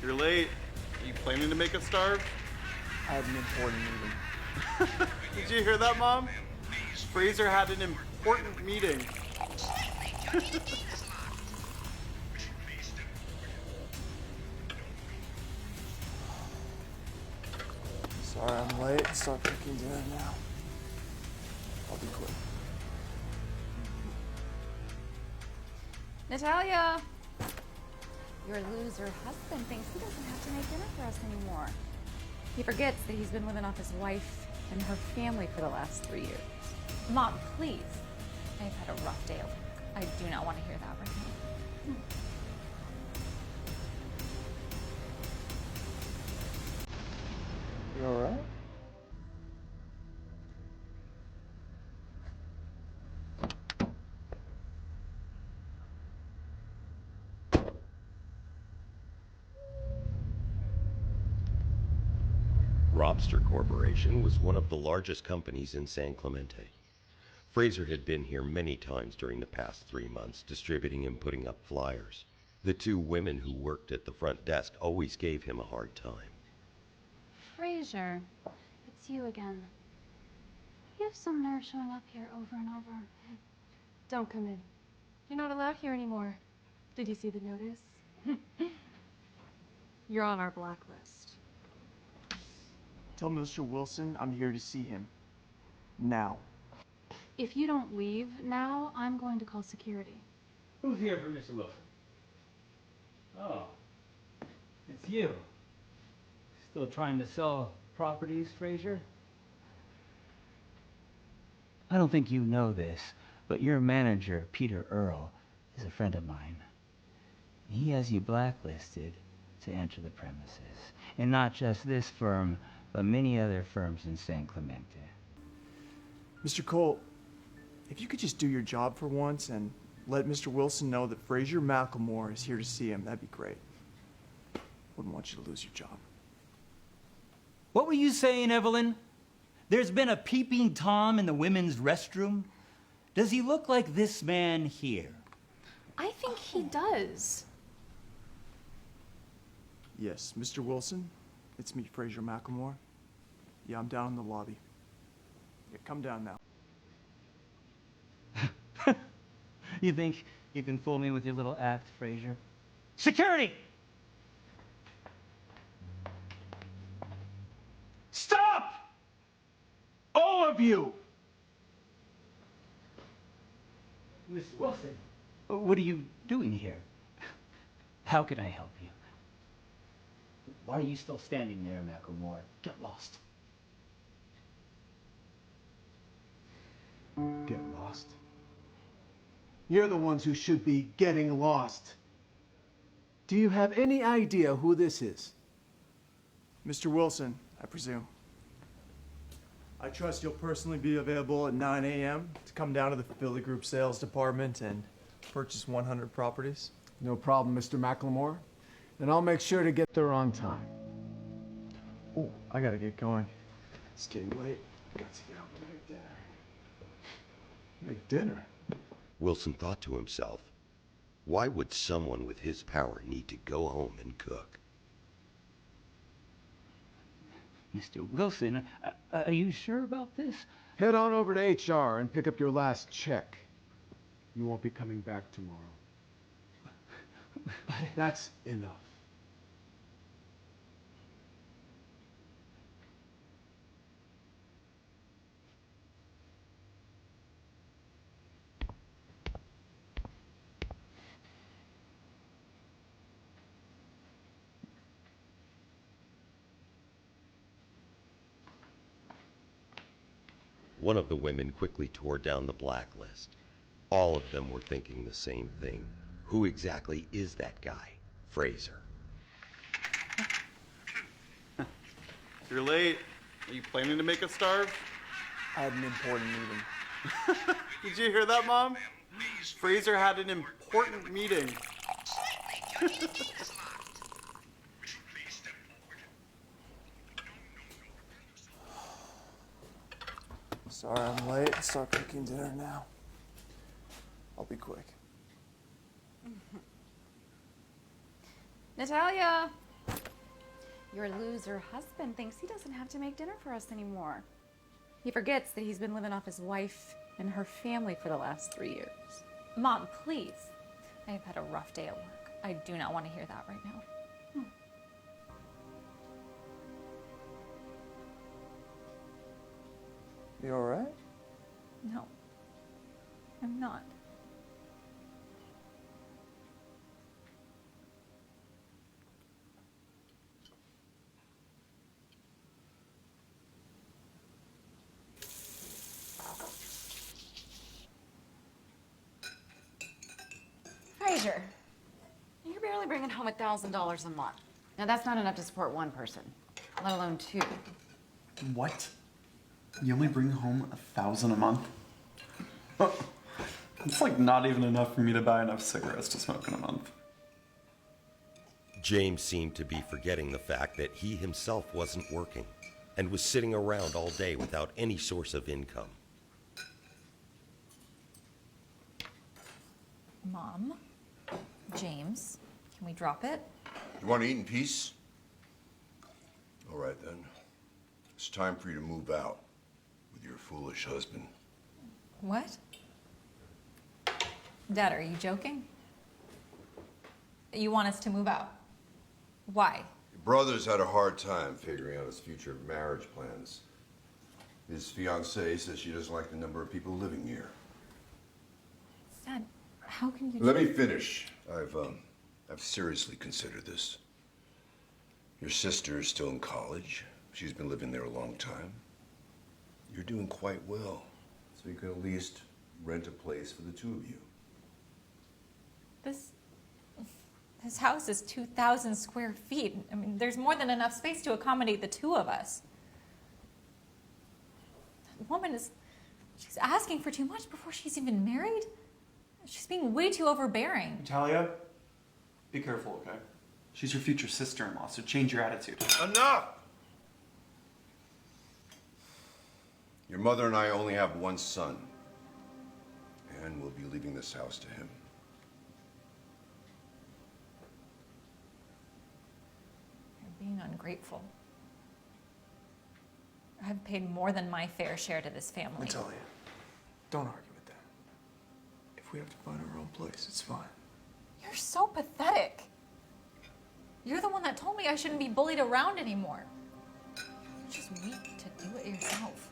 You're late. Are you planning to make us starve? I had an important meeting. Did you hear that, Mom? Fraser had an important meeting. Sorry I'm late. Start cooking dinner now. I'll be quick. Natalia! Your loser husband thinks he doesn't have to make dinner for us anymore. He forgets that he's been living off his wife and her family for the last 3 years. Mom, please. I've had a rough day at work. I do not want to hear that right now. You alright? Robster Corporation was one of the largest companies in San Clemente. Fraser had been here many times during the past 3 months, distributing and putting up flyers. The two women who worked at the front desk always gave him a hard time. Fraser, it's you again. You have some nerve showing up here over and over. Don't come in. You're not allowed here anymore. Did you see the notice? You're on our blacklist. Tell Mr. Wilson I'm here to see him. Now. If you don't leave now, I'm going to call security. Who's here for Mr. Wilson? Oh, it's you. Still trying to sell properties, Fraser? I don't think you know this, but your manager, Peter Earle, is a friend of mine. He has you blacklisted to enter the premises. And not just this firm, but many other firms in San Clemente. Mr. Cole, if you could just do your job for once and let Mr. Wilson know that Fraser Macklemore is here to see him, that'd be great. Wouldn't want you to lose your job. What were you saying, Evelyn? There's been a peeping Tom in the women's restroom? Does he look like this man here? I think he does. Yes, Mr. Wilson, it's me, Fraser Macklemore. Yeah, I'm down in the lobby. Yeah, come down now. You think you can fool me with your little act, Fraser? Security! Stop! All of you! Mr. Wilson, what are you doing here? How can I help you? Why are you still standing there, Macklemore? Get lost. Get lost? You're the ones who should be getting lost. Do you have any idea who this is? Mr. Wilson, I presume. I trust you'll personally be available at 9 a.m. to come down to the Philly Group Sales Department and purchase 100 properties. No problem, Mr. Macklemore. And I'll make sure to get there on time. Oh, I gotta get going. It's getting late. Got to get up and make dinner. Make dinner? Wilson thought to himself, why would someone with his power need to go home and cook? Mr. Wilson, are you sure about this? Head on over to HR and pick up your last check. You won't be coming back tomorrow. That's enough. One of the women quickly tore down the blacklist. All of them were thinking the same thing. Who exactly is that guy, Fraser? You're late. Are you planning to make us starve? I had an important meeting. Did you hear that, Mom? Fraser had an important meeting. Sorry I'm late. Start cooking dinner now. I'll be quick. Natalia! Your loser husband thinks he doesn't have to make dinner for us anymore. He forgets that he's been living off his wife and her family for the last 3 years. Mom, please. I've had a rough day at work. I do not want to hear that right now. You alright? No, I'm not. Fraser, you're barely bringing home $1,000 a month. Now that's not enough to support one person, let alone two. What? You only bring home $1,000 a month? It's like not even enough for me to buy enough cigarettes to smoke in a month. James seemed to be forgetting the fact that he himself wasn't working and was sitting around all day without any source of income. Mom, James, can we drop it? You want to eat in peace? All right, then. It's time for you to move out with your foolish husband. What? Dad, are you joking? You want us to move out? Why? Your brother's had a hard time figuring out his future marriage plans. His fiancée says she doesn't like the number of people living here. Dad, how can you... Let me finish. I've seriously considered this. Your sister is still in college. She's been living there a long time. You're doing quite well, so you can at least rent a place for the two of you. This house is 2,000 square feet. I mean, there's more than enough space to accommodate the two of us. That woman she's asking for too much before she's even married. She's being way too overbearing. Natalia, be careful, okay? She's your future sister-in-law, so change your attitude. Enough! Your mother and I only have one son, and we'll be leaving this house to him. You're being ungrateful. I've paid more than my fair share to this family. Natalia, don't argue with them. If we have to find our own place, it's fine. You're so pathetic. You're the one that told me I shouldn't be bullied around anymore. You're just weak to do it yourself.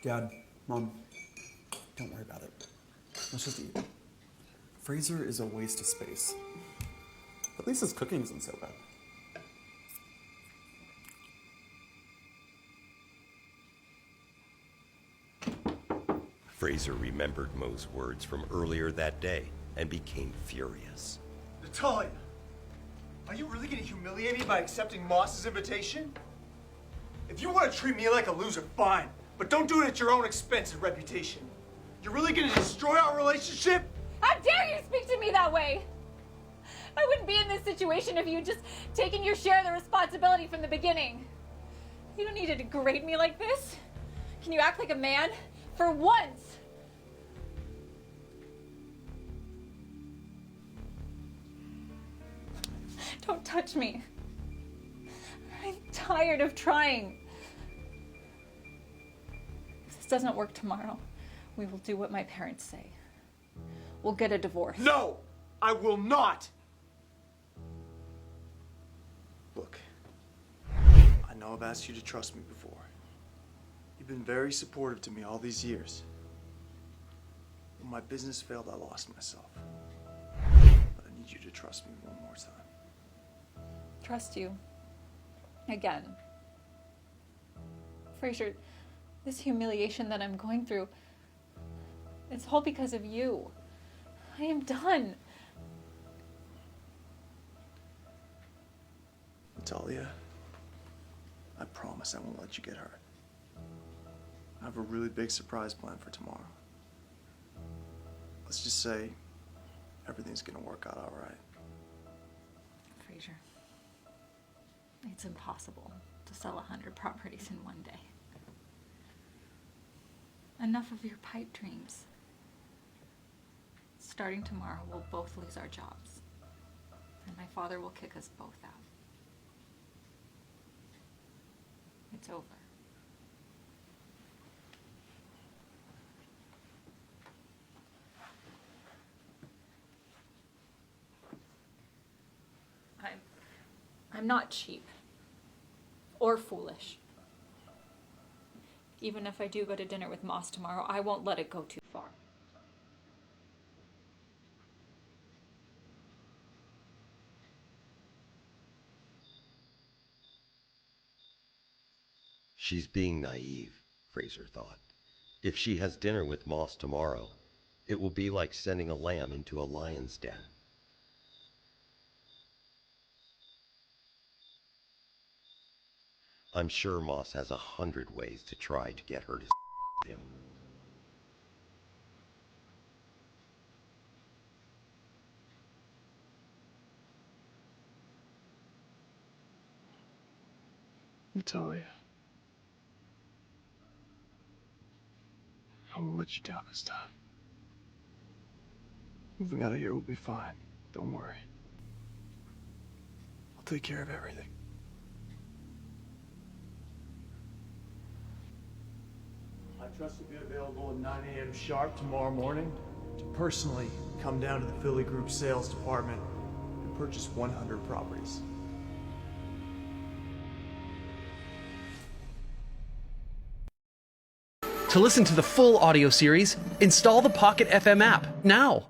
Dad, Mom, don't worry about it. Let's just eat. Fraser is a waste of space. At least his cooking isn't so bad. Fraser remembered Mo's words from earlier that day and became furious. Natalia, are you really gonna humiliate me by accepting Moss's invitation? If you want to treat me like a loser, fine. But don't do it at your own expense and reputation. You're really gonna destroy our relationship? How dare you speak to me that way? I wouldn't be in this situation if you'd just taken your share of the responsibility from the beginning. You don't need to degrade me like this. Can you act like a man? For once. Don't touch me. I'm tired of trying. If this doesn't work tomorrow, we will do what my parents say. We'll get a divorce. No, I will not. Look, I know I've asked you to trust me before. You've been very supportive to me all these years. When my business failed, I lost myself. But I need you to trust me one more time. Trust you. Again. Fraser, this humiliation that I'm going through, it's all because of you. I am done. Natalia, I promise I won't let you get hurt. I have a really big surprise planned for tomorrow. Let's just say everything's gonna work out all right. Fraser. It's impossible to sell 100 properties in one day. Enough of your pipe dreams. Starting tomorrow, we'll both lose our jobs. And my father will kick us both out. It's over. I'm not cheap. Or foolish. Even if I do go to dinner with Moss tomorrow, I won't let it go too far. She's being naive, Fraser thought. If she has dinner with Moss tomorrow, it will be like sending a lamb into a lion's den. I'm sure Moss has 100 ways to try to get her to him. Natalia, I won't let you down this time. Moving out of here will be fine. Don't worry. I'll take care of everything. I trust you'll be available at 9 a.m. sharp tomorrow morning to personally come down to the Philly Group sales department and purchase 100 properties. To listen to the full audio series, install the Pocket FM app now.